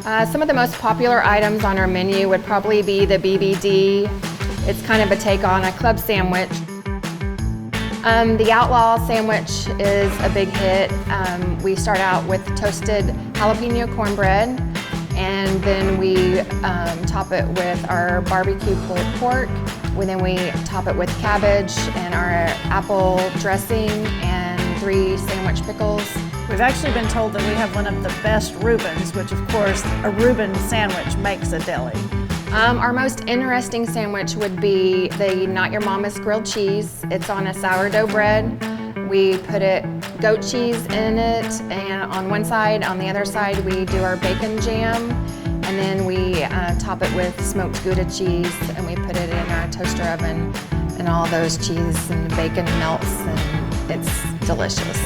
Some of the most popular items on our menu would probably be the BBD. It's kind of a take on a club sandwich. The Outlaw sandwich is a big hit. We start out with toasted jalapeno cornbread, and then we top it with our barbecue pulled pork. Then we top it with cabbage and our apple dressing and 3 sandwich pickles. We've actually been told that we have one of the best Reubens, which of course a Reuben sandwich makes a deli. Our most interesting sandwich would be the Not Your Mama's grilled cheese. It's on a sourdough bread. We put goat cheese in it, and on one side, on the other side we do our bacon jam, and then we top it with smoked Gouda cheese, and we put it in our toaster oven, and all those cheese and bacon melts, and it's delicious.